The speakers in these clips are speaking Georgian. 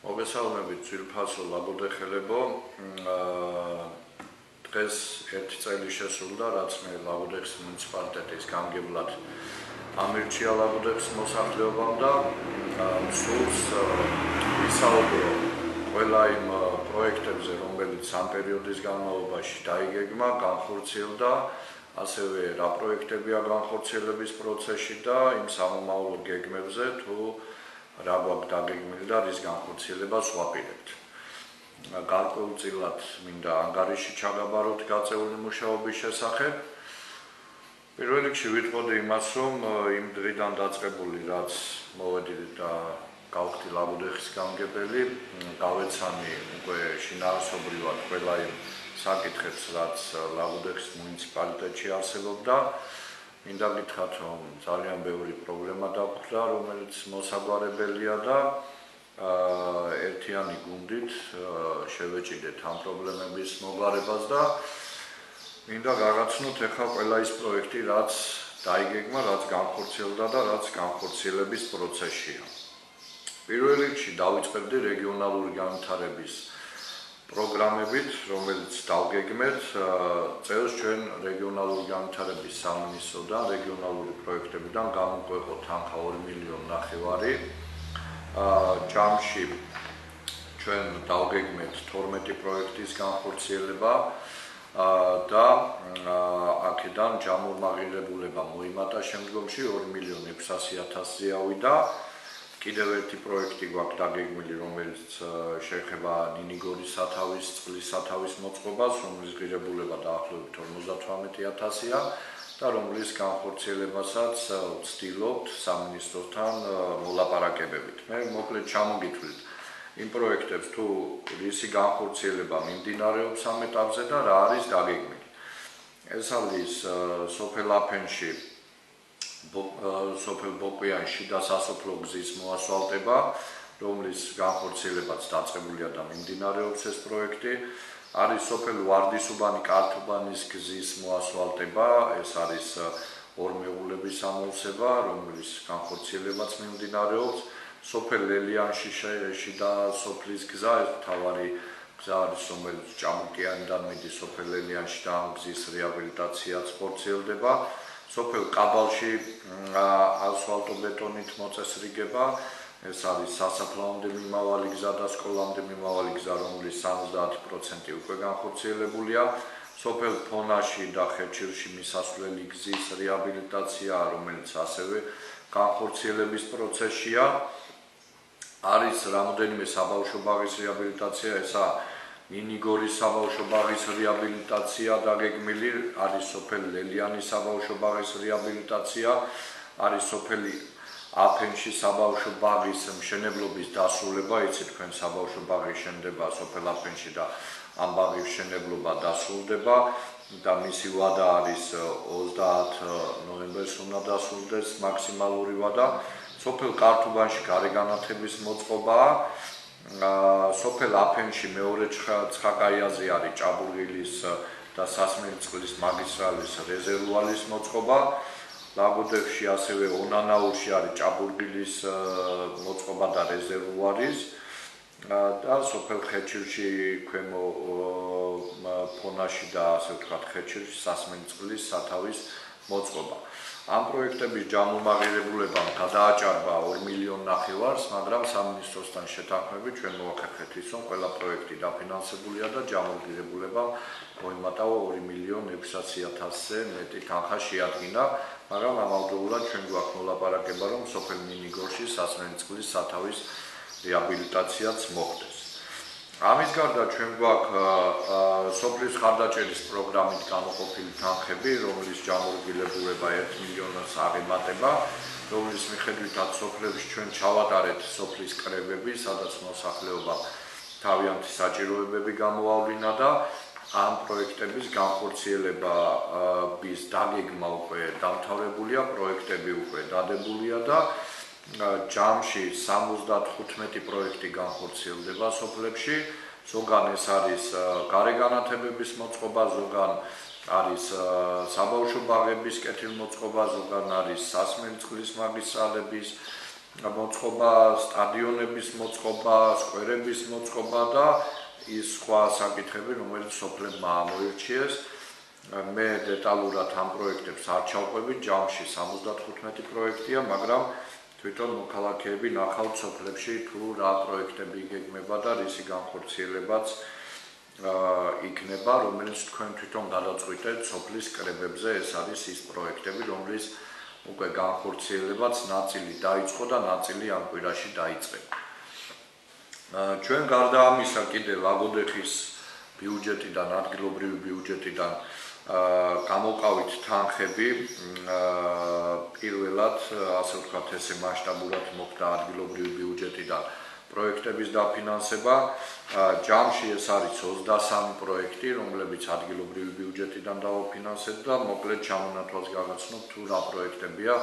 მოგესალმებით ძვირფასო ლაბოდეხელებო. დღეს 1 წელი შესრულდა, რაც მე ლაბოდეხის მუნიციპალიტეტის გამგებლად ამირჩია ლაბოდეხის მოსახლეობამ და სულს ვისაუბრო ყველა იმ პროექტებზე, რომელიც ამ პერიოდის განმავლობაში დაიგეგმა, განხორციელდა, ასევე რა პროექტებია განხორციელების პროცესში და იმ სამომავლო გეგმებზე თუ რა გვაქვს დაგეგმილი და რის განხორციელებას ვაპირებთ. გარკვეულწილად მინდა ანგარიში ჩაგაბაროთ გაწეული მუშაობის შესახებ. პირველ რიგში ვიტყოდი იმას, რომ იმ დღიდან დაწყებული, რაც მოვედით და გავხდი ლაბოდეხის გამგებელი, გავეცანი უკვე შინაარსობრივად ყველა იმ საკითხებს, რაც ლაბოდეხის მუნიციპალიტეტში არსებობდა. მინდა გითხრათ, რომ ძალიან ბევრი პრობლემა დაგვხვდა, რომელიც მოსაგვარებელია და ერთიანი გუნდით შევეჭიდეთ ამ პრობლემების მოგვარებას და მინდა გაგაცნოთ ახლა ყველა ის პროექტი, რაც დაიგეგმა, რაც განხორციელდა და რაც განხორციელების პროცესშია. პირველ რიგში დავიწყებდი რეგიონალური განვითარების პროგრამებით, რომელიც დავგეგმეთ წელს ჩვენ რეგიონალური განვითარების სამინისტროდან რეგიონალური პროექტებიდან გამოგვეყო თანხა 2,5 მილიონი. ჯამში ჩვენ დავგეგმეთ 12 პროექტის განხორციელება და აქედან ჯამურმაღირებულება მოიმატა შემდგომში 2,600,000-ზე ავიდა. კიდევ ერთი პროექტი გვაქვს დაგეგმილი, რომელიც შეეხება ნინიგორის სათავის წყლის სათავის მოწყობას, რომლის ღირებულება დაახლოებით 58,000-ია და რომლის განხორციელებასაც ვცდილობთ სამინისტროსთან მოლაპარაკებებით. მე მოკლედ ჩამოგითვლით იმ პროექტებს, თუ რისი განხორციელება მიმდინარეობს ამ ეტაპზე და რა არის დაგეგმილი. ეს არის სოფელ აფენში სოფელ ბოკვიანში და სასოფლო გზის მოასფალტება, რომლის განხორციელებაც დაწყებულია და მიმდინარეობს ეს პროექტი. არის სოფელ ვარდისუბანი კართუბანის გზის მოასფალტება, ეს არის ორმეულების ამოვსება, რომლის განხორციელებაც მიმდინარეობს. სოფელ ლელიანში შიდა სოფლის გზა, ეს მთავარი გზა არის, რომელიც ჭამუკიანიდან მიდის სოფელ ლელიანში და ამ გზის რეაბილიტაციაც ხორციელდება. სოფელ ყაბალში ასფალტობეტონით მოწესრიგება, ეს არის სასაფლაომდე მიმავალი გზა და სკოლამდე მიმავალი გზა, რომლის 70% უკვე განხორციელებულია. სოფელ ფონაში და ხეჩილში მისასვლელი გზის რეაბილიტაცია, რომელიც ასევე განხორციელების პროცესშია. არის რამოდენიმე საბავშვო ბაღის რეაბილიტაცია, ესაა ნინიგორის საბავშვო ბაღის რეაბილიტაცია დაგეგმილი, არის სოფელ ლელიანის საბავშვო ბაღის რეაბილიტაცია, არის სოფელი აფენში საბავშვო ბაღის მშენებლობის დასრულება, იცით თქვენ საბავშვო ბაღი შენდება სოფელ აფენში და ამ ბაღის მშენებლობა დასრულდება და მისი ვადა არის 30 ნოემბერს უნდა დასრულდეს მაქსიმალური ვადა. სოფელ კართუბანში გარეგანათების მოწყობაა. სოფელ აფენში მეორე ცხაკაიაზე არის ჭაბურღილის და სასმელწყლის მაგისტრალის რეზერვუარის მოწყობა. ლაბოდეხში ასევე ონანაურში არის ჭაბურღილის მოწყობა და რეზერვუარის და სოფელ ხეჩილში ქვემო ფონაში და ასე ვთქვათ ხეჩილში სასმელწყლის სათავის მოწყობა. ამ პროექტების ჯამურმაღირებულებამ გადააჭარბა 2,5 მილიონი, მაგრამ სამინისტროსთან შეთანხმებით ჩვენ მოვახერხეთ ის, რომ ყველა პროექტი დაფინანსებულია და ჯამურმაღირებულებამ მოიმატა 2,600,000-ზე მეტი თანხა შეადგინა, მაგრამ ამავდროულად ჩვენ გვაქვს მოლაპარაკება, რომ სოფელ ნინიგორში სასმელწყლის სათავის რეაბილიტაციაც მოხდეს. ამის გარდა ჩვენ გვაქვს სოფლის ხარდაჭერის პროგრამით გამოყოფილი თანხები, რომლის ჯამურმაღირებულება 1 მილიონს აღემატება, რომლის მიხედვითაც სოფლებში ჩვენ ჩავატარეთ სოფლის კრებები, სადაც მოსახლეობა თავიანთი საჭიროებები გამოავლინა და ამ პროექტების განხორციელების დაგეგმა უკვე დამთავრებულია, პროექტები უკვე დადებულია და ჯამში 75 პროექტი განხორციელდება სოფლებში. ზოგან ეს არის გარეგანათებების მოწყობა, ზოგან არის საბავშვო ბაღების კეთილმოწყობა, ზოგან არის სასმელწყლის მაგისტრალების მოწყობა, სტადიონების მოწყობა, სკვერების მოწყობა და ის სხვა საკითხები, რომელიც სოფლებმა ამოირჩიეს. მე დეტალურად ამ პროექტებს არ ჩავყვები, ჯამში 75 პროექტია, მაგრამ თვითონ მოქალაქეები ნახავთ სოფლებში თუ რა პროექტები იგეგმება და რისი განხორციელებაც იქნება, რომელიც თქვენ თვითონ გადაწყვიტეთ სოფლის კრებებზე. ეს არის ის პროექტები, რომლის უკვე განხორციელებაც ნაწილი დაიწყო და ნაწილი ამ კვირაში დაიწყება. ჩვენ გარდა ამისა კიდევ ლაგოდეხის ბიუჯეტიდან, ადგილობრივი ბიუჯეტიდან გამოვყავით თანხები, პირველად, ასე ვთქვათ, ესე მასშტაბურად მოხდა ადგილობრივი ბიუჯეტიდან პროექტების დაფინანსება. ჯამში ეს არის 23 პროექტი, რომლებიც ადგილობრივი ბიუჯეტიდან დავაფინანსეთ და მოკლედ ჩამონათვალს გაგაცნობთ თუ რა პროექტებია,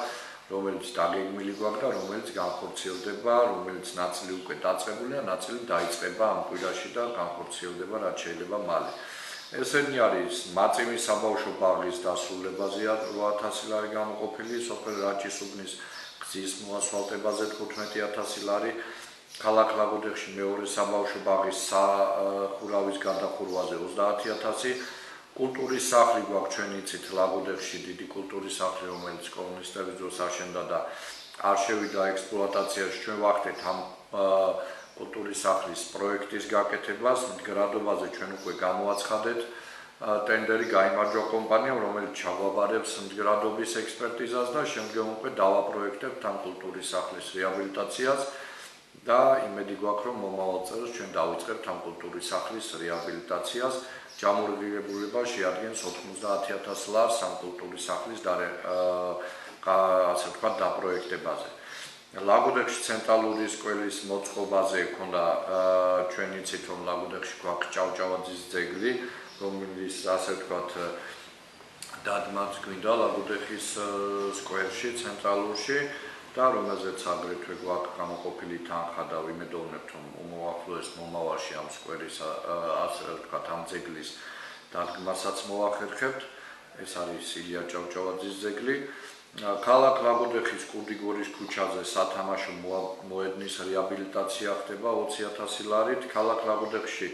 რომელიც დაგეგმილი გვაქვს და რომელიც განხორციელდება, რომელიც ნაწილი უკვე დაწყებულია, ნაწილი დაიწყება ამ კვირაში და განხორციელდება რაც შეიძლება მალე. ესენი არის მაწიმის საბავშვო ბაღის დასრულებაზე 8000 ლარი გამოყოფილი, სოფელ რაჭის-უბნის გზის მოასფალტებაზე 15000 ლარი, ქალაქ ლაგოდეხში მეორე საბავშვო ბაღის სახურავის გადახურვაზე 30000, კულტურის სახლი გვაქვს ჩვენ იცით ლაგოდეხში დიდი კულტურის სახლი, რომელიც კომუნისტების დროს აშენდა და არ შევიდა ექსპლუატაციაში. ჩვენ ვახდეთ ამ კულტურის სახლის პროექტის გაკეთებას, მდგრადობაზე ჩვენ უკვე გამოაცხადეთ ტენდერი, გაიმარჯვა კომპანიამ, რომელიც ჩაგვაბარებს მდგრადობის ექსპერტიზას და შემდგომ უკვე დავაპროექტებთ ამ კულტურის სახლის რეაბილიტაციას და იმედი გვაქვს, რომ მომავალ წელს ჩვენ დავიწყებთ ამ კულტურის სახლის რეაბილიტაციას. ჯამური ღირებულება შეადგენს 90000 ლარს ამ კულტურის სახლის ასე ვთქვათ დაპროექტებაზე. ლაგოდეხში ცენტრალური სკოლის მოწყობაზე ქონდა ჩვენ იცით, რომ ლაგოდეხში გვაქვს ჭავჭავაძის ძეგლი, რომელიც ასე ვთქვათ დადგმაც გვინდა ლაგოდეხის სკვერში, ცენტრალურში და რომელზეც აგრეთვე გვაქვს გამოყოფილი თანხა და ვიმედოვნებთ, რომ უახლოეს მომავალში ამ სკვერის ასე ვთქვათ ამ ძეგლის დადგმასაც მოვახერხებთ. ეს არის ილია ჭავჭავაძის ძეგლი. ქალაქ ლაგოდეხის კურდიგორის ქუჩაზე სათამაშო მოედნის რეაბილიტაცია ხდება 20000 ლარით. ქალაქ ლაგოდეხში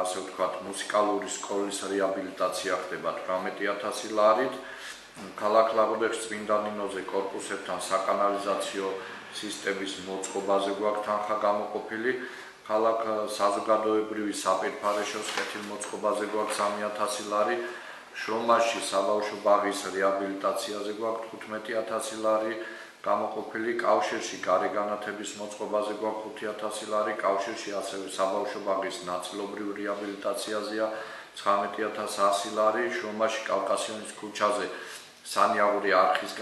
ასე ვთქვათ მუსიკალური სკოლის რეაბილიტაცია ხდება 18000 ლარით. ქალაქ ლაგოდეხის წმინდა ნინოზე კორპუსებთან საკანალიზაციო სისტემის მოწყობაზე გვაქვს თანხა გამოყოფილი. ქალაქ საზოგადოებრივი საპირფარეშოს კეთილმოწყობაზე გვაქვს 3000 ლარი. შრომაში საბავშვო ბაღის რეაბილიტაციაზე გვაქვს 15000 ლარი გამოყოფილი. კავშირში გარეგანათების მოწყობაზე გვაქვს 5000 ლარი. კავშირში ასევე საბავშვო ბაღის ნაწილობრივ რეაბილიტაციაზეა 19100 ლარი. შრომაში კავკასიონის ქუჩაზე სანიაღური არხის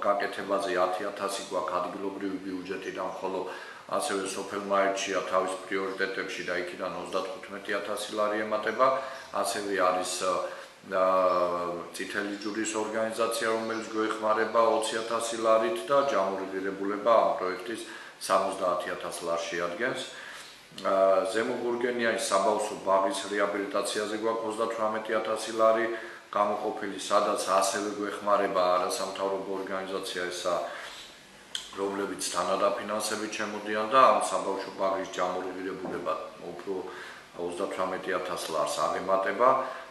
გაკეთებაზე 10000 გვაქვს ადგილობრივი ბიუჯეტიდან, ხოლო ასევე სოფელმა ერჩია თავის პრიორიტეტებში და იქიდან 35000 ლარი ემატება. ასევე არის წითელი ჯვრის ორგანიზაცია, რომელიც გვეხმარება 20000 ლარით და ჯამური ღირებულება ამ პროექტის 70000 ლარს შეადგენს. ზემო გურგენიანის საბავშვო ბაღის რეაბილიტაციაზე გვაქვს 38000 ლარი გამოყოფილი, სადაც ასევე გვეხმარება არასამთავრობო ორგანიზაცია ესა, რომლებიც თანადაფინანსებით შემოდიან და ამ საბავშვო ბაღის ჯამური ღირებულება უფრო 38000 ლარს აღემატება.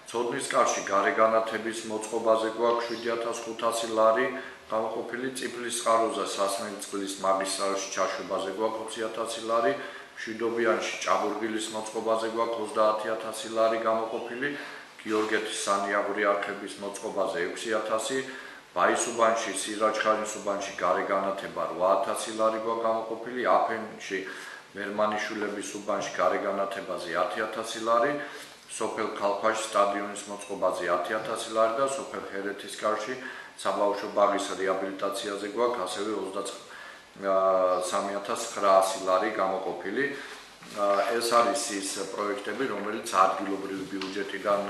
ცოდნისკარში გარეგანათების მოწყობაზე გვაქვს 7500 ლარი გამოყოფილი. წიფლის წყაროზე სასმელი წყლის მაგისტრალში ჩაშვებაზე გვაქვს 20000 ლარი. მშვიდობიანში ჭაბურგილის მოწყობაზე გვაქვს 30000 ლარი გამოყოფილი. გიორგეთის სანიაღური არხების მოწყობაზე 6000. ბაისუბანში, სირაჯხანის უბანში გარეგანათება 8000 ლარი გვაქვს გამოყოფილი. აფენში მერმანიშვილების უბანში გარეგანათებაზე 10000 ლარი. სოფელ ქალქვაში სტადიონის მოწყობაზე 10000 ლარი და სოფელ ჰერეთისკარში საბავშვო ბაღის რეაბილიტაციაზე გვაქვს ასევე 23900 ლარი გამოყოფილი. ეს არის ის პროექტები, რომელიც ადგილობრივი ბიუჯეტიდან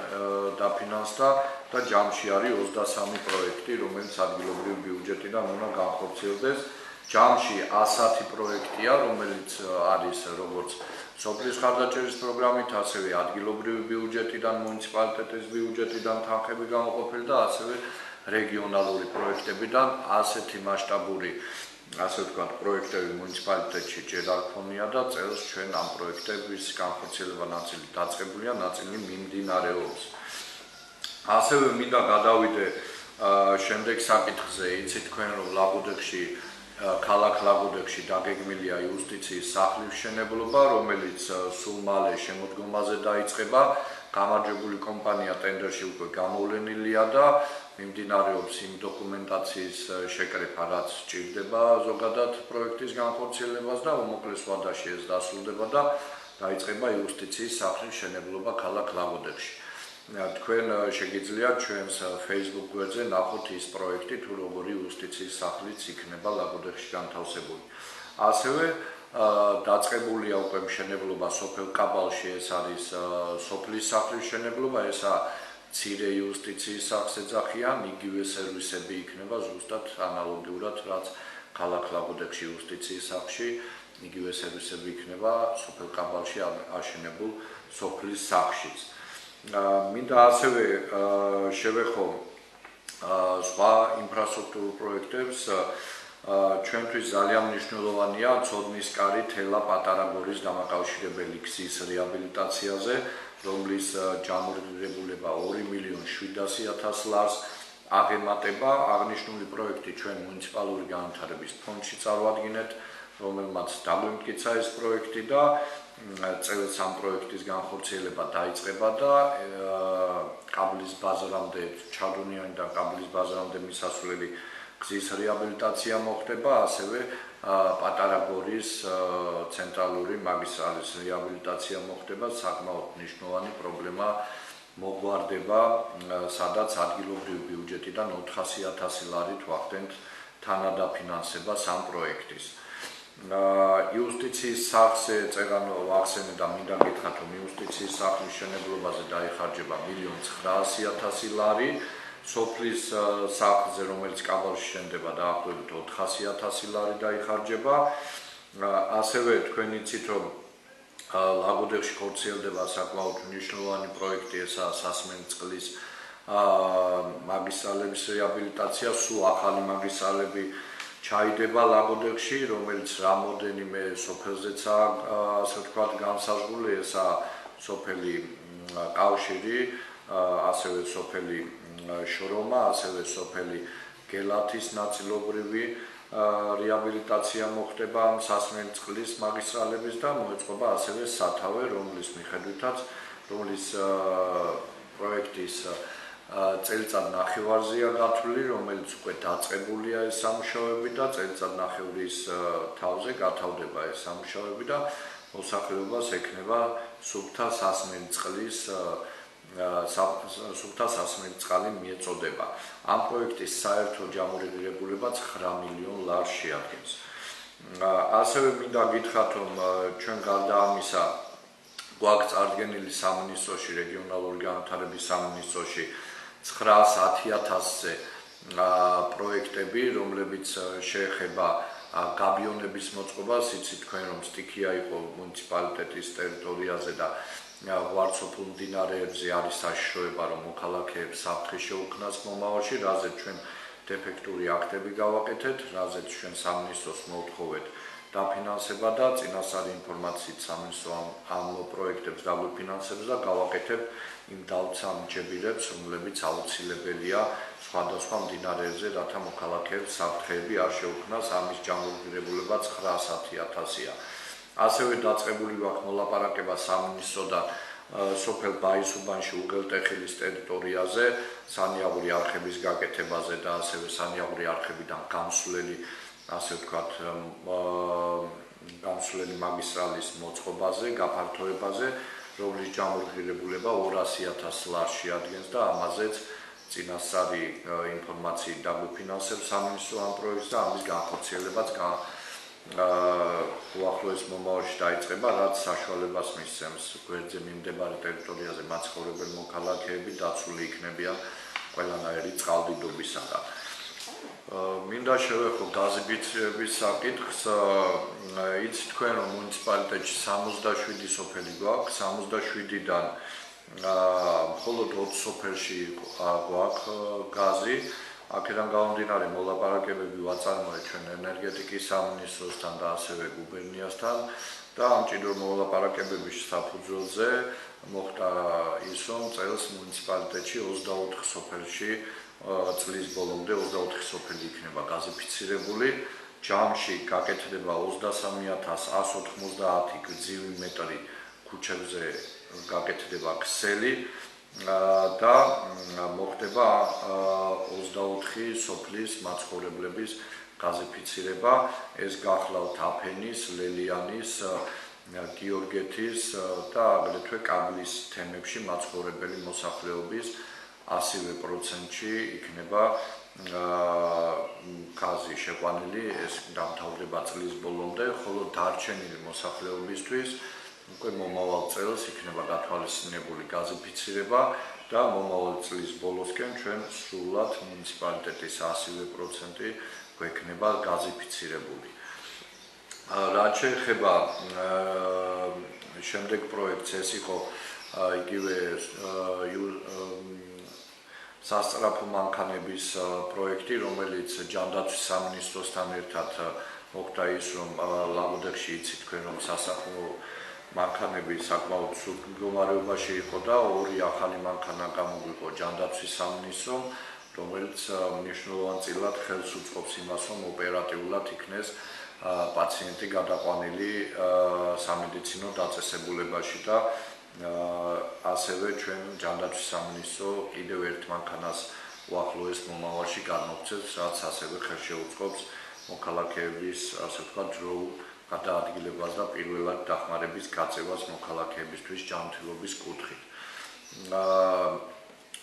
დაფინანსდა და ჯამში არის 23 პროექტი, რომელიც ადგილობრივი ბიუჯეტიდან უნდა განხორციელდეს. ჯამში 110 პროექტია, რომელიც არის როგორც სოფლის ხარდაჭერის პროგრამით, ასევე ადგილობრივი ბიუჯეტიდან, მუნიციპალიტეტის ბიუჯეტიდან თანხები გამოყოფილი და ასევე რეგიონალური პროექტებიდან ასეთი მასშტაბური ასე ვთქვათ, პროექტები მუნიციპალიტეტში ჯერ არ ქონია და წელს ჩვენ ამ პროექტების განხორციელება ნაწილი დაწყებულია, ნაწილი მიმდინარეობს. ასევე მინდა გადავიდე შემდეგ საკითხზე, იცით თქვენ რომ ლაგოდეხში ქალაქ ლაგოდეხში დაგეგმილია იუსტიციის სახლის მშენებლობა, რომელიც სულ მალე შემოდგომაზე დაიწყება. გამარჯვებული კომპანია ტენდერში უკვე გამოვლენილია და მიმდინარეობს იმ დოკუმენტაციის შეკრება, რაც სჭირდება ზოგადად პროექტის განხორციელებას და უმოკლეს ვადაში ეს დასრულდება და დაიწყება იუსტიციის სახლის მშენებლობა ქალაქ ლაგოდეხში. თქვენ შეგიძლიათ ჩვენს Facebook გვერდზე ნახოთ ის პროექტი, თუ როგორი იუსტიციის სახლიც იქნება ლაგოდეხში განთავსებული. ასევე დაწყებულია უკვე მშენებლობა სოფელ კაბალში, ეს არის სოფლის სახლის მშენებლობა, ესა მცირე იუსტიციის სახლს ეძახიან, იგივე სერვისები იქნება ზუსტად ანალოგიურად, რაც ქალაქ ლაგოდეხში იუსტიციის სახლში, იგივე სერვისები იქნება სოფელ კაბალში აშენებულ სოფლის სახლშიც. მინდა ასევე შევეხო სხვა ინფრასტრუქტურულ პროექტებს. ჩვენთვის ძალიან მნიშვნელოვანია ცოდნის კარი თელა პატარა გორის დამაკავშირებელი გზის რეაბილიტაციაზე, რომლის ჯამრიგებულება 2,700,000 ლარს აღემატება. აღნიშნული პროექტი ჩვენ მუნიციპალური განვითარების ფონდში წარვადგინეთ, რომელმაც დაგვიმტკიცა ეს პროექტი და წელს ამ პროექტის განხორციელება დაიწყება და კაბლის ბაზრამდე, ჩადუნიანიდან კაბლის ბაზრამდე მისასვლელი გზის რეაბილიტაცია მოხდება, ასევე პატარა გორის ცენტრალური მაგისტრალის რეაბილიტაცია მოხდება. საკმაოდ მნიშვნელოვანი პრობლემა მოგვარდება, სადაც ადგილობრივი ბიუჯეტიდან 400,000 ლარით ვახდენთ თანადაფინანსებას ამ პროექტის. იუსტიციის სახლზე წერანო ვახსენე და მინდა გითხრათ, რომ იუსტიციის სახლის მშენებლობაზე დაიხარჯება 1,900,000 ლარი. სოფლის სახლზე, რომელიც კაბალში შენდება, დაახლოებით 400,000 ლარი დაიხარჯება. ასევე თქვენ იცით, რომ ლაგოდეხში ხორციელდება საკმაოდ მნიშვნელოვანი პროექტი, ესაა სასმენწყლის მაგისტრალების რეაბილიტაცია, სულ ახალი მაგისტრალები ჩაიდება ლაგოდეხში, რომელიც რამოდენიმე სოფელზეცაა, ასე ვთქვათ, განსაზღვრული, ესაა სოფელი კავშირი, ასევე სოფელი შრომა, ასევე სოფელი გელათის ნაწილობრივი რეაბილიტაცია მოხდება ამ სასმენწყლის მაგისტრალების და მოეწყობა ასევე სათავე, რომლის მიხედვითაც, რომლის პროექტის წელიწად ნახევარზეა გათვლილი, რომელიც უკვე დაწყებულია ეს სამუშაოები და წელიწად ნახევრის თავზე გათავდება ეს სამუშაოები და მოსახლეობას ექნება სუფთა სასმენწყალი მიეწოდება. ამ პროექტის საერთო ჯამრიგებულება 9 მილიონ ლარს შეადგენს. ასევე მინდა გითხრათ, რომ ჩვენ გარდა ამისა გვაქვს წარდგენილი სამინისტროში, რეგიონალური განვითარების სამინისტროში 910,000-ზე პროექტები, რომლებიც შეეხება გაბიონების მოწყობას. იცით თქვენ, რომ სტიქია იყო მუნიციპალიტეტის ტერიტორიაზე და ვარცოფულ მდინარეებზე არის საშიშროება, რომ მოქალაქეებს საფრთხე შეუქმნას მომავალში, რაზეც ჩვენ დეფექტური აქტები გავაკეთეთ, რაზეც ჩვენ სამინისტროს მოვთხოვეთ დაფინანსება და წინასწარ ინფორმაციით სამინისტრო ამ პროექტებს დაგვიფინანსებს და გავაკეთებ იმ დავცა მჯებირებს, რომლებიც აუცილებელია სხვადასხვა მდინარეებზე, რათა მოქალაქეებს საფრთხეები არ შეუქმნას. ამის ჯამრიგებულება 910,000-ია. ასევე დაწყებული გვაქვს მოლაპარაკება სამინისტროდან სოფელ ბაისუბანში უღელტეხილის ტერიტორიაზე სანიაღური არხების გაკეთებაზე და ასევე სანიაღური არხებიდან გამსვლელი, ასე ვთქვათ, გამსვლელი მაგისტრალის მოწყობაზე, გაფართოებაზე, რომლის ჯამრიგებულება 200,000 ლარს შეადგენს და ამაზეც წინასწარი ინფორმაციით დაგვიფინანსებს სამინისტრო ამ პროექტს და ამის განხორციელებაც უახლოეს მომავალში დაიწყება, რაც საშუალებას მისცემს გვერდზე მიმდებარე ტერიტორიაზე მაცხოვრებელი მოქალაქეები დაცული იქნებიან ყველანაირი წყალდიდობისაგან. მინდა შევეხო გაზიბიცების საკითხს. იცით თქვენ, რომ მუნიციპალიტეტში 67 სოფელი გვაქვს, 67-დან მხოლოდ 20 სოფელში გვაქვს გაზი, აქედან გამომდინარე მოლაპარაკებები ვაწარმოეთ ჩვენ ენერგეტიკის სამინისტროსთან და ასევე გუბერნიასთან და ამ ჭიდრო მოლაპარაკებების საფუძველზე მოხდა ის, რომ წელს მუნიციპალიტეტში 24 სოფელში წლის ბოლომდე 24 სოფელი იქნება გაზიფიცირებული. ჯამში გაკეთდება 23,190 გრძივი მეტრი ქუჩებზე გაკეთდება ქსელი და მოხდება 24 სოფლის მაცხოვრებლების გაზიფიცირება. ეს გახლავთ აფენის, ლელიანის, გიორგეთის და აგრეთვე კაბლის თემებში მაცხოვრებელი მოსახლეობის 100%-ში იქნება გაზი შეყვანილი. ეს დამთავრდება წლის ბოლომდე, ხოლო დარჩენილი მოსახლეობისთვის უკვე მომავალ წელს იქნება გათვალისწინებული გაზიფიცირება და მომავალ წლის ბოლოსკენ ჩვენ სრულად მუნიციპალიტეტის 100% გვექნება გაზიფიცირებული. რაც შეეხება შემდეგ პროექტს, ეს იყო იგივე სასწრაფო მანქანების პროექტი, რომელიც ჯანდაცვის სამინისტროსთან ერთად მოხდა ის, რომ ლაგოდეხში იცით თქვენ, რომ სასახლო მანქანები საკმაოდ სულ მდგომარეობაში იყო და 2 ახალი მანქანა გამოგვიყო ჯანდაცვის სამინისტრომ, რომელიც მნიშვნელოვანწილად ხელს უწყობს იმას, რომ ოპერატიულად იქნეს პაციენტი გადაყვანილი სამედიცინო დაწესებულებაში და ასევე ჩვენ ჯანდაცვის სამინისტრო კიდევ ერთ მანქანას უახლოეს მომავალში გადმოგცემს, რაც ასევე ხელს შეუწყობს მოქალაქეების, ასე ვთქვათ, დროულ გადაადგილებას და პირველად დახმარების გაწევას მოქალაქეებისთვის ჯანმრთელობის კუთხით.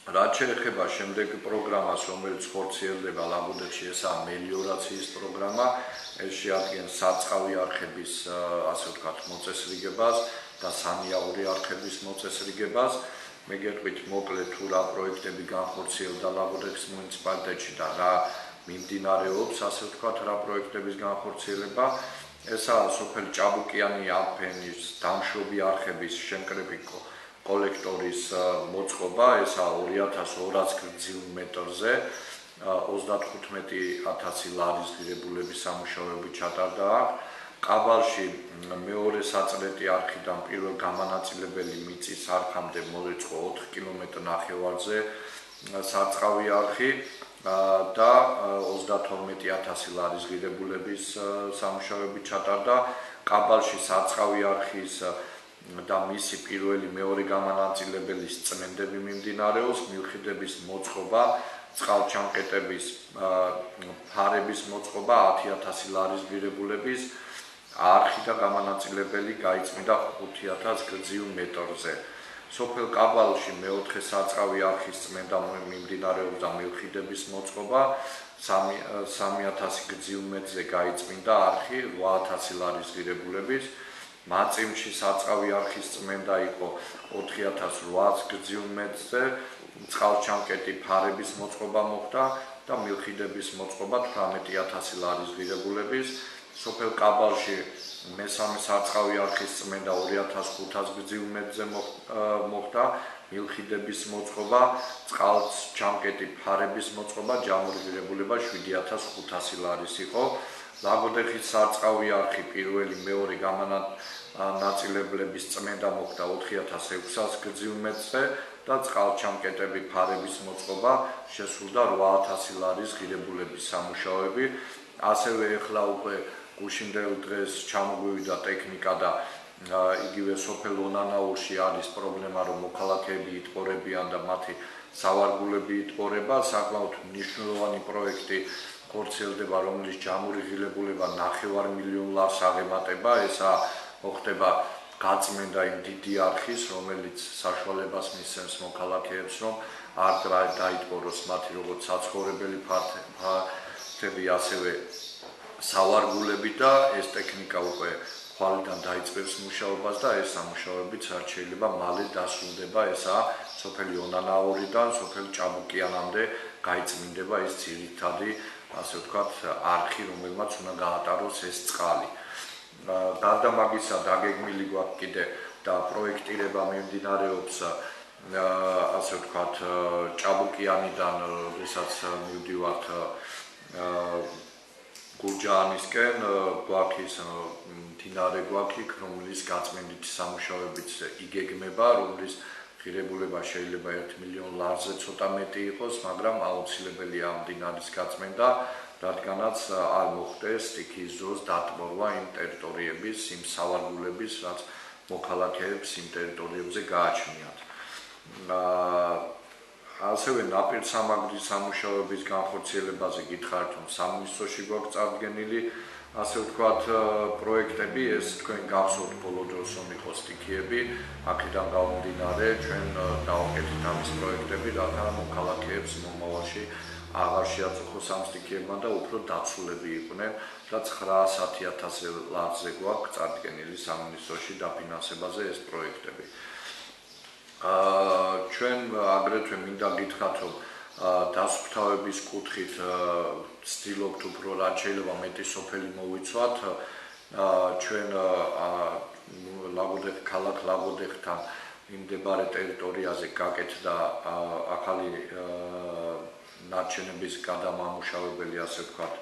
რაც შეეხება შემდეგ პროგრამას, რომელიც ხორციელდება ლაგოდეხში, ესაა მელიორაციის პროგრამა. ეს შეადგენს სარწყავი არხების, ასე ვთქვათ, მოწესრიგებას და სანიაღური არხების მოწესრიგებას. მე გეტყვით მოკლედ თუ რა პროექტები განხორციელდა ლაგოდეხის მუნიციპალიტეტში და რა მიმდინარეობს, ასე ვთქვათ, რა პროექტების განხორციელება. ესაა სოფელი ჭაბუკიანი აფენის დამშრობი არხების შემკრები კოლექტორის მოწყობა, ესაა 2200 გრძივ მეტრზე 35,000 ლარის ღირებულების სამუშაოები ჩატარდა. ყაბალში მეორე საწრეტი არხიდან პირველ გამანაწილებელი მიწის არხამდე მოეწყო 4 კმ-ნახევარზე სარწყავი არხი და 32,000 ლარის ღირებულების სამუშაოები ჩატარდა. ყაბალში სარწყავი არხის და მისი პირველი მეორე გამანაწილებლის წმენდები მიმდინარეობს, მილხიდების მოწყობა, წყალჩამკეტების ფარების მოწყობა 10,000 ლარის ღირებულების არხი და გამანაწილებელი გაიწმინდა 5,000 გრძივ მეტრზე. სოფელ ყაბალში მეოთხე სარწყავი არხის წმენდა მიმდინარეობს და მილხიდების მოწყობა 3,000 გრძივ მეტრზე გაიწმინდა არხი 8,000 ლარის ღირებულების. მაწიმში სარწყავი არხის წმენდა იყო 4,800 გრძივ მეტრზე, წყალჩამკეტი ფარების მოწყობა მოხდა და მილხიდების მოწყობა 18,000 ლარის ღირებულების. სოფელ ყაბალში მესამე სარწყავი არხის წმენდა 2,500 გრძივ მეტრზე მოხდა, მილხიდების მოწყობა, წყალჩამკეტი ფარების მოწყობა, ჯამური ღირებულება 7,500 ლარის იყო. ლაგოდეხის სარწყავი არხი პირველი მეორე გამანაწილებლების წმენდა მოხდა 4,600 გრძივ მეტრზე და წყალჩამკეტები ფარების მოწყობა შესრულდა 8,000 ლარის ღირებულების სამუშაოები. ასევე ეხლა უკვე გუშინდელ დღეს ჩამოგვივიდა ტექნიკა და იგივე სოფელ ონანაურში არის პრობლემა, რომ მოქალაქეები იტყორებიან და მათი სავარგულები იტყორება. საკმაოდ მნიშვნელოვანი პროექტი ხორციელდება, რომლის ჯამური ღირებულება 9 მილიონ ლარს აღემატება. ესა მოხდება გაწმენდა იმ დიდი არხის, რომელიც საშუალებას მისცემს მოქალაქეებს, რომ არ დაიტყოროს მათი როგორც საცხოვრებელი ფართები, ასევე სავარგულები და ეს ტექნიკა უკვე ხვალიდან დაიწყებს მუშაობას და ეს სამუშაოებიც არ შეიძლება მალე დასრულდება. ესაა სოფელი ონანაურიდან სოფელ ჭაბუკიანამდე გაიწმინდება ეს ძირითადი, ასე ვთქვათ, არხი, რომელმაც უნდა გაატაროს ეს წყალი. გარდა მაგისა დაგეგმილი გვაქვს კიდე და პროექტირება მიმდინარეობს ასე ვთქვათ, ჭაბუკიანიდან, როდესაც მივდივართ გურჯაანისკენ, გვაქვს მდინარე გვაქვს, რომლის გაწმენდითი სამუშაოებით იგეგმება, რომლის ღირებულება შეიძლება 1 მილიონ ლარზე ცოტა მეტი იყოს, მაგრამ აუცილებელია ამ მდინარის გაწმენდა, რადგანაც არ მოხდეს სტიქიის დროს დატბორვა იმ ტერიტორიების, იმ სავარგულების, რაც მოქალაქეებს იმ ტერიტორიებზე გააჩნიათ. ასევე ნაპირსამაგრის სამუშაოების განხორციელებაზე გითხარით, რომ სამინისტროში გვაქვს წარდგენილი, ასე ვთქვათ, პროექტები, ეს თქვენ გახსოვთ ბოლო დროს რომ იყო სტიქიები, აქედან გამომდინარე ჩვენ დავაკეთეთ ამის პროექტები, რათა მოქალაქეებს მომავალში აღარ შეაწუხოს ამ სტიქიებმა და უფრო დაცულები იყვნენ და 910,000 ლარზე გვაქვს წარდგენილი სამინისტროში დაფინანსებაზე ეს პროექტები. ჩვენ აგრეთვე მინდა გითხრათ, რომ დასუფთავების კუთხით ვცდილობთ უფრო რაც შეიძლება მეტი სოფელი მოვიცვათ. ჩვენ ქალაქ ლაგოდეხთან მიმდებარე ტერიტორიაზე გაკეთდა ახალი ნარჩენების გადამამუშავებელი, ასე ვთქვათ,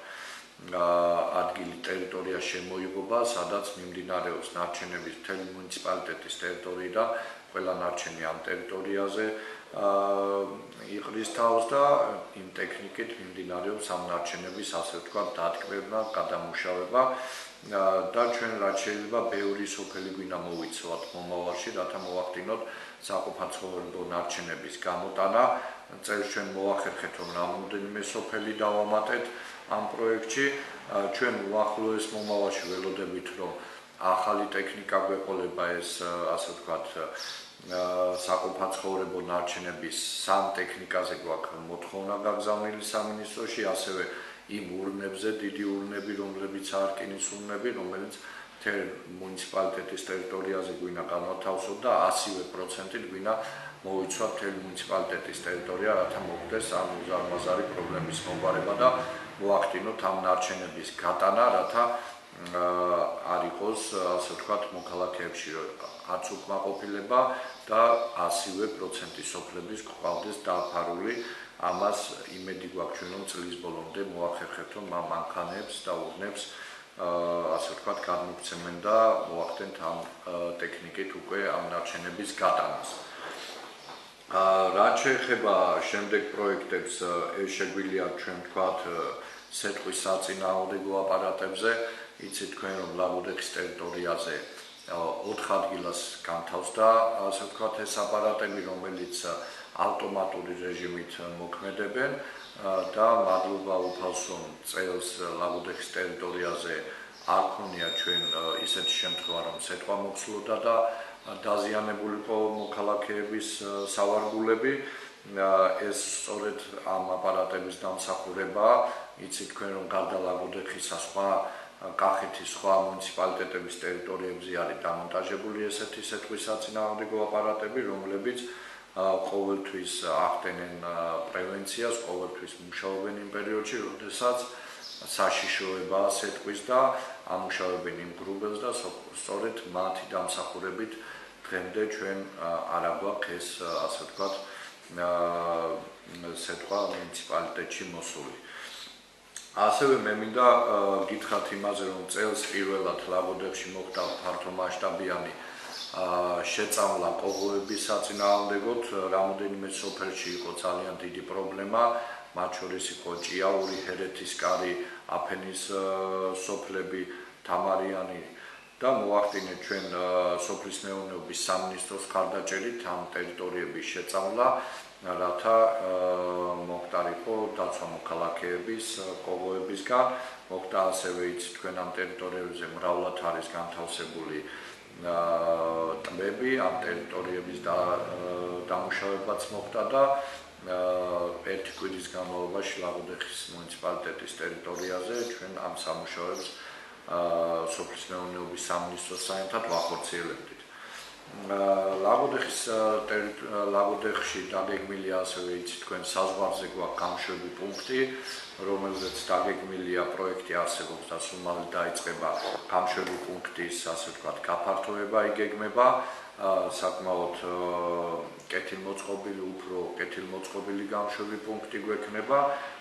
ადგილი ტერიტორია შემოიღობა, სადაც მიმდინარეობს ნარჩენების მთელი მუნიციპალიტეტის ტერიტორიიდან ყველა ნარჩენი ამ ტერიტორიაზე იყრის თავს და იმ ტექნიკით მიმდინარეობს ამ ნარჩენების, ასე ვთქვათ, დატკბება, გადამუშავება და ჩვენ რაც შეიძლება ბევრი სოფელი გვინდა მოვიცვათ მომავალში, რათა მოვახდინოთ საყოფაცხოვრებო ნარჩენების გამოტანა. წელს ჩვენ მოახერხეთ, რომ რამოდენიმე სოფელი დავამატეთ ამ პროექტში. ჩვენ უახლოეს მომავალში ველოდებით, რომ ახალი ტექნიკა გვეყოლება ეს, ასე ვთქვათ, საყოფაცხოვრებო ნარჩენების სამ ტექნიკაზე გვაქვს მოთხოვნა გაგზავნილი სამინისტროში, ასევე იმ ურნებზე, დიდი ურნები, რომლებიც არ რკინის ურნები, რომელიც მთელ მუნიციპალიტეტის ტერიტორიაზე გვინდა განვათავსოთ და 100%-ით გვინდა მოვიცვათ მთელი მუნიციპალიტეტის ტერიტორია, რათა მოხდეს ამ უზარმაზარი პრობლემის მოგვარება და მოახდინოთ ამ ნარჩენების გატანა, რათა არ იყოს, ასე ვთქვათ, მოქალაქეებში არც უკმაყოფილება და 100% სოფლების გყავდეს დაფარული. ამას იმედი გვაქვს ჩვენ, რომ წლის ბოლომდე მოახერხებთ, რომ ამ მანქანებს და ურნებს, ასე ვთქვათ, გადმოგცემენ და მოახდენთ ამ ტექნიკით უკვე ამ ნარჩენების გატანას. რაც შეეხება შემდეგ პროექტებს, ეს შეგვიძლია ჩვენ ვთქვათ, სეტყვის საწინააღმდეგო აპარატებზე. იცით თქვენ, რომ ლაგოდეხის ტერიტორიაზე 4 ადგილას განთავსდა, ასე ვთქვათ, ეს აპარატები, რომელიც ავტომატური რეჟიმით მოქმედებენ და მადლობა უფალსო წელს ლაგოდეხის ტერიტორიაზე არ ქონია ჩვენ ისეთი შემთხვევა, რომ სეტყვა მოცლოდა და დაზიანებული იყო მოქალაქეების სავარგულები. ეს სწორედ ამ აპარატების დამსახურებაა. იცით თქვენ, რომ გარდა ლაგოდეხისა სხვა კახეთის სხვა მუნიციპალიტეტების ტერიტორიებზე არის დამონტაჟებული ესეთი სეტყვის საწინააღმდეგო აპარატები, რომლებიც ყოველთვის ახდენენ პრევენციას, ყოველთვის მუშაობენ იმ პერიოდში, როდესაც საშიშროებაა სეტყვის და ამუშავებენ იმ გრუბელს და სწორედ მათი დამსახურებით დღემდე ჩვენ არ აგვაქვს ეს, ასე ვთქვათ, სეტყვა მუნიციპალიტეტში მოსული. ასევე მე მინდა გითხრათ იმაზე, რომ წელს პირველად ლაგოდეხში მოხდა ფართომასშტაბიანი შეწამლა კოღოების საწინააღმდეგოდ, რამოდენიმე სოფელში იყო ძალიან დიდი პრობლემა, მათ შორის იყო ჭიაური, ჰერეთისკარი, აფენის სოფლები, თამარიანი და მოახდინეთ ჩვენ სოფლის მეურნეობის სამინისტროს მხარდაჭერით ამ ტერიტორიების შეწამლა, რათა მოხდარიყო დაცვა მოქალაქეების კოღოებისგან. მოხდა ასევე იცით თქვენ ამ ტერიტორიებზე მრავლად არის განთავსებული ტბები, ამ ტერიტორიების დამუშავებაც მოხდა და ერთი კვირის განმავლობაში ლაგოდეხის მუნიციპალიტეტის ტერიტორიაზე ჩვენ ამ სამუშაოებს სოფლის მეურნეობის სამინისტროს საერთოდ ვახორციელებდით. ლაგოდეხში დაგეგმილია ასევე იცით თქვენ საზღვარზე გვაქვს გამშვები პუნქტი, რომელზეც დაგეგმილია პროექტი არსებობს და სულ მალე დაიწყება გამშვები პუნქტის, ასე ვთქვათ, გაფართოება იგეგმება, საკმაოდ უფრო კეთილმოწყობილი გამშვები პუნქტი გვექნება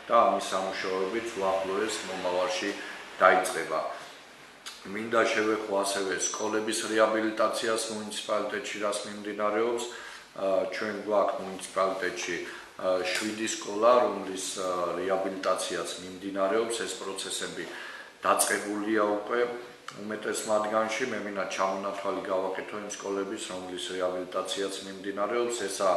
და ამის სამუშაოებიც უახლოეს მომავალში დაიწყება. მინდა შევეხო ასევე სკოლების რეაბილიტაციას მუნიციპალიტეტში, რაც მიმდინარეობს. ჩვენ გვაქვს მუნიციპალიტეტში 7 სკოლა, რომლის რეაბილიტაციაც მიმდინარეობს. ეს პროცესები დაწყებულია უკვე უმეტეს მათგანში. მე მინდა ჩამონათვალი გავაკეთო იმ სკოლების, რომლის რეაბილიტაციაც მიმდინარეობს. ესაა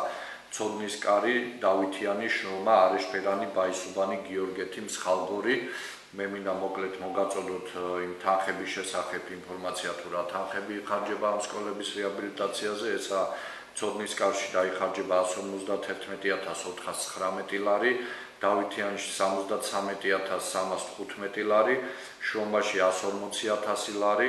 ცოდნისკარი, დავითიანი, შრომა, არეშფერანი, ბაისუბანი, გიორგეთი, მსხალგორი. მე მინდა მოკლედ მოგაწოდოთ იმ თანხების შესახებ ინფორმაცია, თუ რა თანხები იხარჯება ამ სკოლების რეაბილიტაციაზე. ესაა ცოდნისკარში დაიხარჯება 151.419 ლარი, დავითიანში 73.315 ლარი, შრომაში 140.000 ლარი,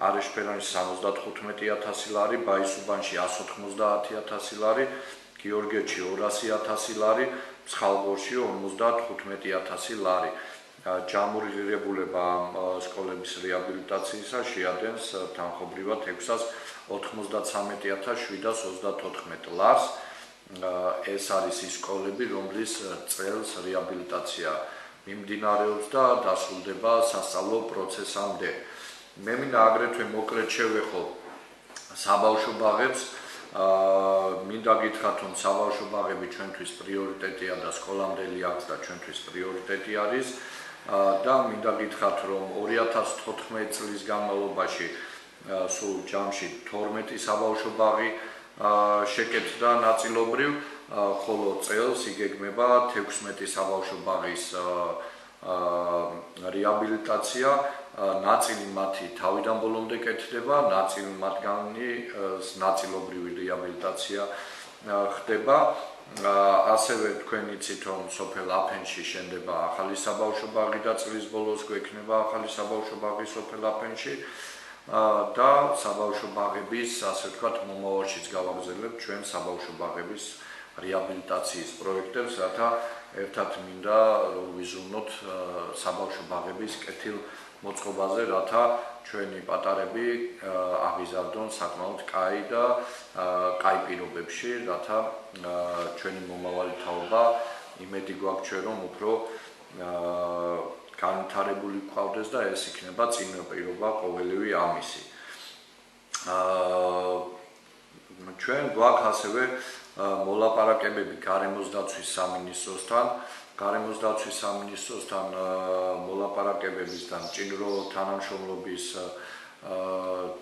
არეშფერანში 75.000 ლარი, ბაისუბანში 190.000 ლარი, გიორგეთში 200.000 ლარი, მსხალგორში 55.000 ლარი. ჯამური ღირებულება სკოლების რეაბილიტაციისა შეადგენს თანხობრივად 693.724 ლარს. ეს არის ის სკოლები, რომლის წელს რეაბილიტაცია მიმდინარეობს და დასრულდება სასწავლო პროცესამდე. მე მინდა აგრეთვე მოკლედ შევეხო საბავშვო ბაღებს. მინდა გითხრათ, რომ საბავშვო ბაღები ჩვენთვის პრიორიტეტია და სკოლამდელი აქტ და ჩვენთვის პრიორიტეტი არის. და მინდა გითხრათ, რომ 2014 წლის განმავლობაში სულ ჯამში 12 საბავშვო ბაღი შეკეთდა ნაწილობრივ, ხოლო წელს იგეგმება 16 საბავშვო ბაღის რეაბილიტაცია. ნაწილი მათი თავიდან ბოლომდე კეთდება, ნაწილი მათგანი ნაწილობრივი რეაბილიტაცია ხდება. ასევე თქვენ იცით, რომ სოფელ აფენში შენდება ახალი საბავშვო ბაღი და წლის ბოლოს გვექნება ახალი საბავშვო ბაღი სოფელ აფენში და საბავშვო ბაღების, ასე ვთქვათ, მომავალშიც გავაგრძელებთ ჩვენ საბავშვო ბაღების რეაბილიტაციის პროექტებს, რათა ერთად მინდა რომ ვიზუნოთ საბავშვო ბაღების კეთილ მოწყობაზე, რათა ჩვენი პატარები აღიზარდონ საკმაოდ კაი და კაი პირობებში, რათა ჩვენი მომავალი თაობა იმედი გვაქვს ჩვენ, რომ უფრო განვითარებული გვყავდეს და ეს იქნება წინაპირობა ყოველივე ამისი. ჩვენ გვაქვს ასევე მოლაპარაკებები გარემოს დაცვის სამინისტროსთან. გარემოს დაცვის სამინისტროსთან მოლაპარაკებების და მჭიდრო თანამშრომლობის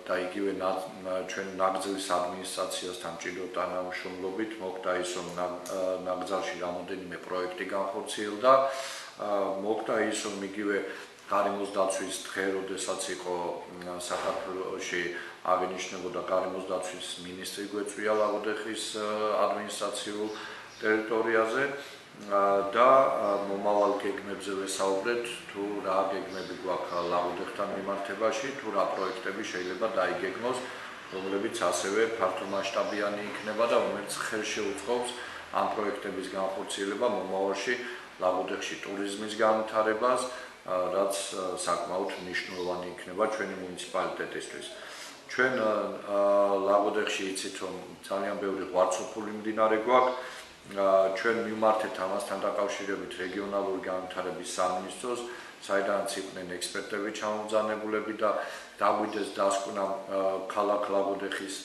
და იგივე ჩვენ ნაგრძლის ადმინისტრაციასთან მჭიდრო თანამშრომლობით მოხდა ის, რომ ნაგრძალში რამოდენიმე პროექტი განხორციელდა. მოხდა ის, რომ იგივე გარემოს დაცვის დღე, როდესაც იყო საქართველოში აღინიშნებოდა გარემოს დაცვის მინისტრი გვეწვია ლაგოდეხის ადმინისტრაციულ ტერიტორიაზე და მომავალ გეგმებზე ვესაუბრეთ, თუ რა გეგმები გვაქვს ლაგოდეხთან მიმართებაში, თუ რა პროექტები შეიძლება დაიგეგმოს, რომლებიც ასევე ფართომასშტაბიანი იქნება და რომელიც ხელშეუწყობს ამ პროექტების განხორციელება მომავალში ლაგოდეხში ტურიზმის განვითარებას, რაც საკმაოდ მნიშვნელოვანი იქნება ჩვენი მუნიციპალიტეტისთვის. ჩვენ ლაგოდეხში იცით, რომ ძალიან ბევრი ღვარცოფული მდინარე გვაქვს. ჩვენ მივმართეთ ამასთან დაკავშირებით რეგიონალური განვითარების სამინისტროს, საიდანაც იყვნენ ექსპერტები ჩამობრძანებულები და დაგვიდეს დასკვნა ქალაქ ლაგოდეხის,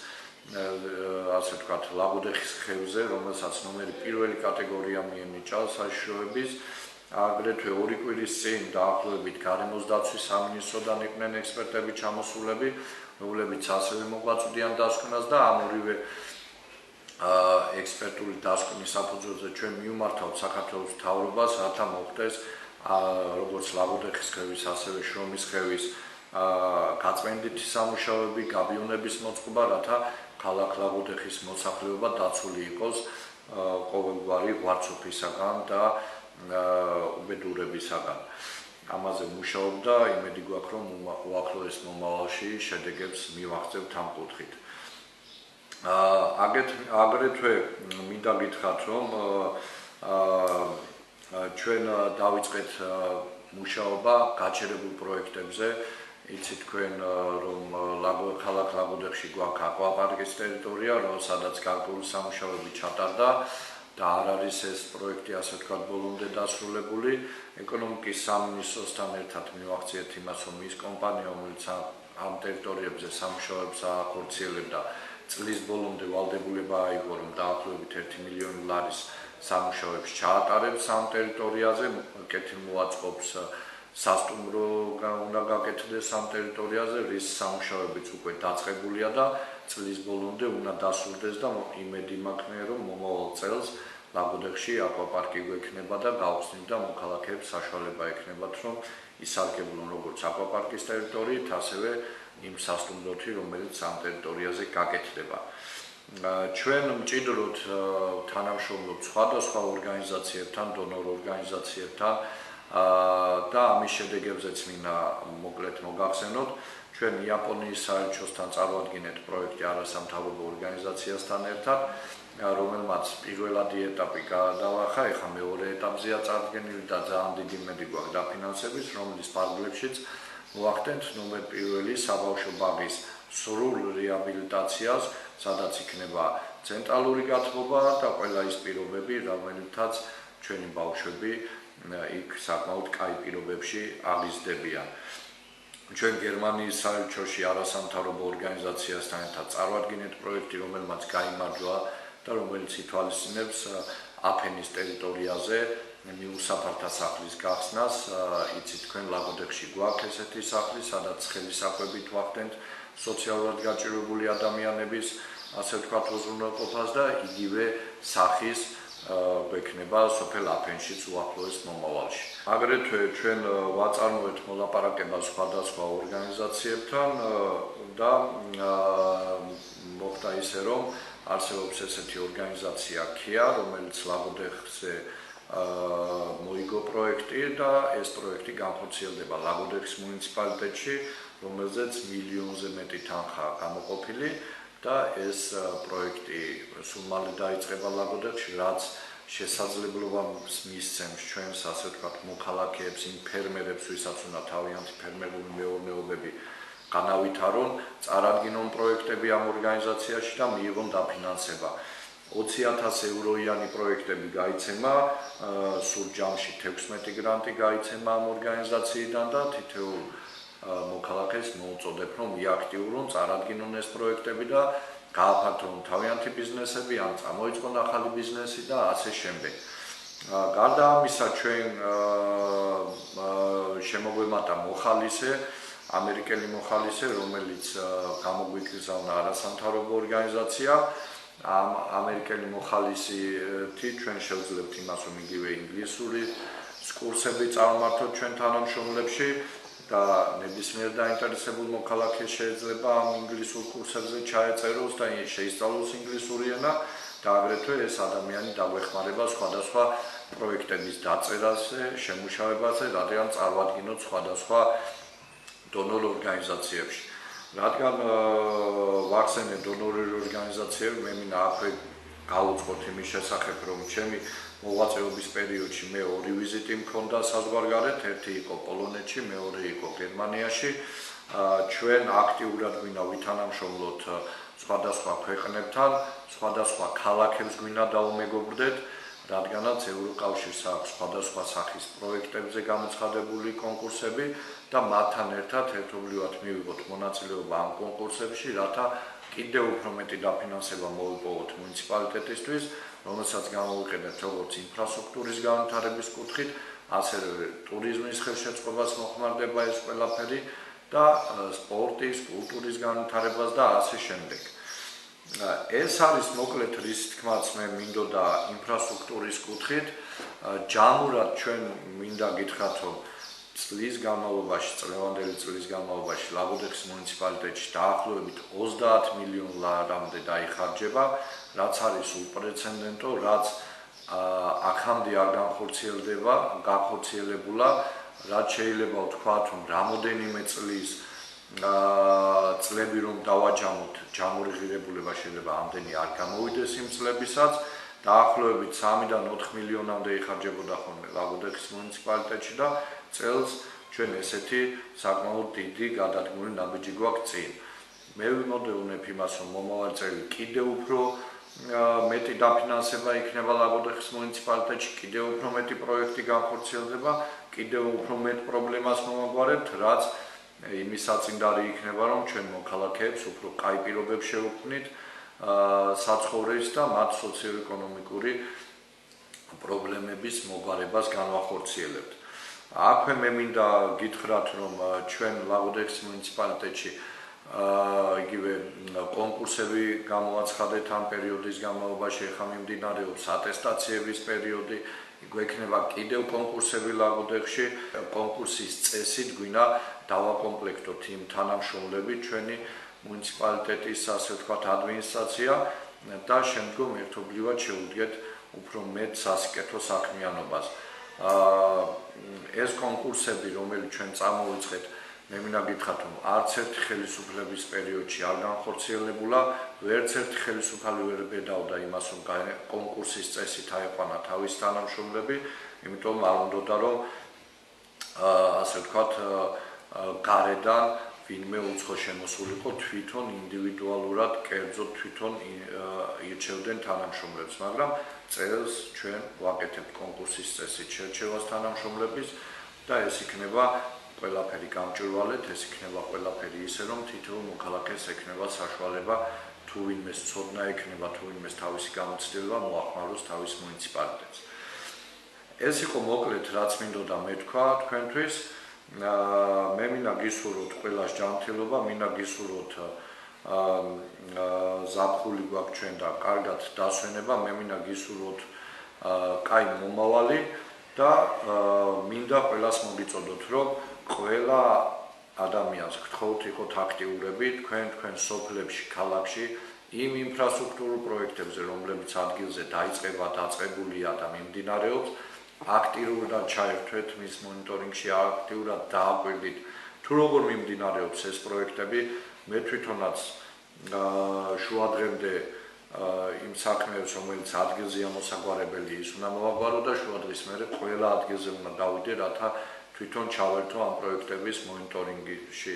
ასე ვთქვათ, ლაგოდეხის ხევზე, რომელსაც ნომერი პირველი კატეგორია მიენიჭა საშიშროების. აგრეთვე 2 კვირის წინ დაახლოებით გარემოს დაცვის სამინისტროდან იყვნენ ექსპერტები ჩამოსულები, რომლებიც ასევე მოგვაწვდიან დასკვნას და ამ ორივე ექსპერტული დასკვნის საფუძველზე ჩვენ მივმართავთ საქართველოს მთავრობას, რათა მოხდეს როგორც ლაგოდეხის ხევის, ასევე შრომის ხევის გაწმენდითი სამუშაოები, გაბიუნების მოწყობა, რათა ქალაქ ლაგოდეხის მოსახლეობა დაცული იყოს ყოველგვარი ღვარცოფისაგან და უბედურებისაგან. ამაზე მუშაობ და იმედი გვაქვს, რომ უახლოეს მომავალში შედეგებს მივაღწევთ ამ კუთხით. აგრეთვე მინდა გითხრათ, რომ ჩვენ დავიწყეთ მუშაობა გაჩერებულ პროექტებზე. იცით თქვენ, რომ ქალაქ ლაგოდეხში გვაქვს აკვაპარკის ტერიტორია, სადაც გარკვეული სამუშაოები ჩატარდა და არ არის ეს პროექტი ასე ვთქვათ ბოლომდე დასრულებული. ეკონომიკის სამინისტროსთან ერთად მივახციეთ იმას, რომ ის კომპანია, რომელიც ამ ტერიტორიებზე სამუშაოებს ახორციელებდა, წლის ბოლომდე ვალდებულება აიღო, რომ დაახლოებით 1 მილიონი ლარის სამუშაოებს ჩაატარებს ამ ტერიტორიაზე, კეთილმოაწყობს სასტუმრო უნდა გაკეთდეს ამ ტერიტორიაზე, რის სამუშაოებიც უკვე დაწყებულია და წლის ბოლომდე უნდა დასრულდეს და იმედი მაქვს მე, რომ მომავალ წელს ლაგოდეხში აკვაპარკი გვექნება და გავხსნით და მოქალაქეებს საშუალება ექნებათ, რომ ისარგებლონ როგორც აკვაპარკის ტერიტორიით, ასევე იმ სასტუმროთი, რომელიც ამ ტერიტორიაზე გაკეთდება. ჩვენ მჭიდროდ თანამშრომლობთ სხვადასხვა ორგანიზაციებთან, დონორ ორგანიზაციებთან და ამის შედეგებზეც მინდა მოკლედ მოგახსენოთ. ჩვენ იაპონიის საელჩოსთან წარვადგინეთ პროექტი არასამთავრობო ორგანიზაციასთან ერთად, რომელმაც პირველადი ეტაპი გადავახა, ეხლა მეორე ეტაპზეა წარდგენილი და ძალიან დიდი იმედი გვაქვს დაფინანსების, რომლის ფარგლებშიც მოახდენთ ნომერ პირველი საბავშვო ბაღის სრულ რეაბილიტაციას, სადაც იქნება ცენტრალური გათბობა და ყველა ის პირობები, რომელთაც ჩვენი ბავშვები იქ საკმაოდ კაი პირობებში აღიზრდებიან. ჩვენ გერმანიის საელჩოში არასამთავრობო ორგანიზაციასთან ერთად წარვადგინეთ პროექტი, რომელმაც გაიმარჯვა და რომელიც ითვალისწინებს აფენის ტერიტორიაზე მიუსაფართა სახლის გახსნას. იცით თქვენ ლაგოდეხში გვაქვს ესეთი სახლი, სადაც ხელისაკვებით ვახდენთ სოციალურად გაჭირვებული ადამიანების ასე ვთქვათ უზრუნველყოფას და იგივე სახის გვექნება სოფელ აფენშიც უახლოეს მომავალში. აგრეთვე ჩვენ ვაწარმოებთ მოლაპარაკებას სხვადასხვა ორგანიზაციებთან და მოხდა ისე, რომ არსებობს ესეთი ორგანიზაცია KIA, რომელიც ლაგოდეხზე მოიგო პროექტი და ეს პროექტი განხორციელდება ლაგოდეხის მუნიციპალიტეტში, რომელზეც მილიონზე მეტი თანხაა გამოყოფილი და ეს პროექტი სულ მალე დაიწყება ლაგოდეხში, რაც შესაძლებლობას მისცემს ჩვენს ასე ვთქვათ მოქალაქეებს, იმ ფერმერებს, ვისაც უნდა თავიანთი ფერმერული მეურნეობები განავითარონ, წარადგინონ პროექტები ამ ორგანიზაციაში და მიიღონ დაფინანსება. 20,000 ევროიანი პროექტები გაიცემა, სულ ჯამში 16 გრანტი გაიცემა ამ ორგანიზაციიდან და თითოეულ მოქალაქეს მოუწოდებ, რომ იაქტიურონ, წარადგინონ ეს პროექტები და გააფართოვონ თავიანთი ბიზნესები, ან წამოიწყონ ახალი ბიზნესი და ასე შემდეგ. გარდა ამისა, ჩვენ შემოგვემატა მოხალისე, ამერიკელი მოხალისე, რომელიც გამოგვიგზავნა არასამთავრობო ორგანიზაცია. ამ ამერიკელი მოხალისით ჩვენ შევძლებთ იმას, რომ იგივე ინგლისური კურსები წარმართოთ ჩვენ თანამშრომლებში და ნებისმიერ დაინტერესებულ მოქალაქეს შეიძლება ამ ინგლისურ კურსებზე ჩაეწეროს და შეისწავლოს ინგლისური ენა და აგრეთვე ეს ადამიანი დაგვეხმარება სხვადასხვა პროექტების დაწერაზე, შემუშავებაზე, რადგან წარვადგინოთ სხვადასხვა დონორ ორგანიზაციებში. რადგან ვახსენე დონორი ორგანიზაციები, მე მინდა აქვე გავუწყოთ იმის შესახებ, რომ ჩემი მოღვაწეობის პერიოდში მე 2 ვიზიტი მქონდა საზღვარგარეთ, ერთი იყო პოლონეთში, მეორე იყო გერმანიაში. ჩვენ აქტიურად გვინდა ვითანამშრომლოთ სხვადასხვა ქვეყნებთან, სხვადასხვა ქალაქებს გვინდა დაუმეგობრდეთ, რადგანაც ევროკავშირს აქვს სხვადასხვა სახის პროექტებზე გამოცხადებული კონკურსები და მათთან ერთად ერთობლივად მივიღოთ მონაწილეობა ამ კონკურსებში, რათა კიდევ უფრო მეტი დაფინანსება მოვიპოვოთ მუნიციპალიტეტისთვის, რომელსაც გამოვიყენებთ როგორც ინფრასტრუქტურის განვითარების კუთხით, ასევე ტურიზმის ხელშეწყობას მოხმარდება ეს ყველაფერი და სპორტის, კულტურის განვითარებას და ასე შემდეგ. ეს არის მოკლედ რის თქმაც მე მინდოდა ინფრასტრუქტურის კუთხით, ჯამურად ჩვენ მინდა გითხრათ, რომ წლის განმავლობაში, წლევანდელი წლის განმავლობაში ლაგოდეხის მუნიციპალიტეტში დაახლოებით 30 მილიონ ლარამდე დაიხარჯება, რაც არის უპრეცედენტო, რაც აქამდე არ განხორციელებულა, რაც შეიძლება ვთქვათ, რომ რამოდენიმე წლის წლები რომ დავაჯამოთ, ჯამური ღირებულება შეიძლება ამდენი არ გამოვიდეს იმ წლებისაც. დაახლოებით 3-დან 4 მილიონამდე იხარჯებოდა ხოლმე ლაგოდეხის მუნიციპალიტეტში და წელს ჩვენ ესეთი საკმაოდ დიდი გადადგმული ნაბიჯი გვაქვს წინ. მე ვიმოდევნებ იმას, რომ მომავალ წელი კიდევ უფრო მეტი დაფინანსება იქნება ლაგოდეხის მუნიციპალიტეტში, კიდევ უფრო მეტი პროექტი განხორციელდება, კიდევ უფრო მეტ პრობლემას მომაგვარებთ, რაც იმის საწინდარი იქნება, რომ ჩვენ მოქალაქეებს უფრო კაი პირობებს შევქმნით საცხოვრების და მათ სოციო-ეკონომიკური პრობლემების მოგვარებას განვახორციელებთ. აქვე მე მინდა გითხრათ, რომ ჩვენ ლაგოდეხის მუნიციპალიტეტში იგივე კონკურსები გამოაცხადეთ ამ პერიოდის განმავლობაში, ახლა მიმდინარეობს ატესტაციების პერიოდი, გვექნება კიდევ კონკურსები ლაგოდეხში, კონკურსის წესით გვინდა დავაკომპლექტოთ იმ თანამშრომლებით ჩვენი მუნიციპალიტეტის, ასე ვთქვათ, ადმინისტრაცია და შემდგომ ერთობლივად შევუდგეთ უფრო მეტ სასიკეთო საქმიანობას. ეს კონკურსები, რომელიც ჩვენ წამოვიწყეთ, მე მინდა გითხრათ, რომ არც ერთი ხელისუფლების პერიოდში არ განხორციელებულა, ვერც ერთი ხელისუფალი ვერ ბედავდა იმას, რომ კონკურსის წესით აეყვანა თავის თანამშრომლები, იმიტომ არ უნდოდა, რომ ასე ვთქვათ, გარედან ვინმე უცხო შემოსულიყო თვითონ ინდივიდუალურად, კერძოდ თვითონ ირჩევდნენ თანამშრომლებს, მაგრამ წელს ჩვენ ვაკეთებთ კონკურსის წესით შერჩევას თანამშრომლების და ეს იქნება ყველაფერი გამჭვირვალედ, ეს იქნება ყველაფერი ისე, რომ თითოეულ მოქალაქეს ექნება საშუალება თუ ვინმეს ცოდნა ექნება, თუ ვინმეს თავისი გამოცდილება მოახმაროს თავის მუნიციპალიტეტს. ეს იყო მოკლედ, რაც მინდოდა მეთქვა თქვენთვის. მე მინდა გისურვოთ ყველას ჯანმრთელობა, მინდა გისურვოთ ზაფხული გვაქვს ჩვენ და კარგად დასვენება, მე მინდა გისურვოთ კაი მომავალი და მინდა ყველას მოგიწოდოთ, რომ ყველა ადამიანს გთხოვთ იყოთ აქტიურები თქვენ სოფლებში, ქალაქში იმ ინფრასტრუქტურულ პროექტებზე, რომლებიც ადგილზე დაიწყება, დაწყებულია და მიმდინარეობს, აქტიურად ჩაერთვეთ მის მონიტორინგში, აქტიურად დააკვირდით თუ როგორ მიმდინარეობს ეს პროექტები. მე თვითონაც შუადღემდე იმ საქმეებს, რომელიც ადგილზეა მოსაგვარებელი, ის უნდა მოვაგვარო და შუადღის მერე ყველა ადგილზე უნდა დავიდე, რათა თვითონ ჩავერთო ამ პროექტების მონიტორინგში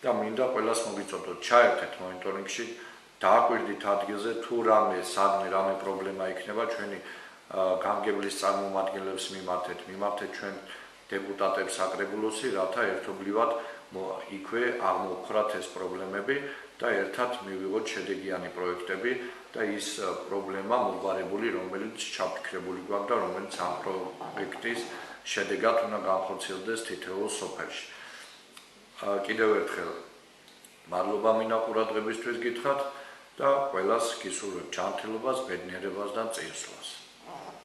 და მინდა ყველას მოგიწოდოთ, ჩაერთეთ მონიტორინგში, დააკვირდით ადგილზე თუ რამე, სადმე რამე პრობლემა იქნება, ჩვენი გამგებლის წარმომადგენლებს მიმართეთ ჩვენ დეპუტატებს საკრებულოსი, რათა ერთობლივად იქვე აღმოვხვრათ ეს პრობლემები და ერთად მივიღოთ შედეგიანი პროექტები და ის პრობლემა მოგვარებული, რომელიც ჩაფიქრებული გვაქვს და რომელიც ამ პროექტის შედეგად უნდა განხორციელდეს თითოეულ სოფელში. კიდევ ერთხელ მადლობა მინდა ყურადღებისთვის გითხრათ და ყველას გისურვებ ჯანმრთელობას, ბედნიერებას და წინსვლას.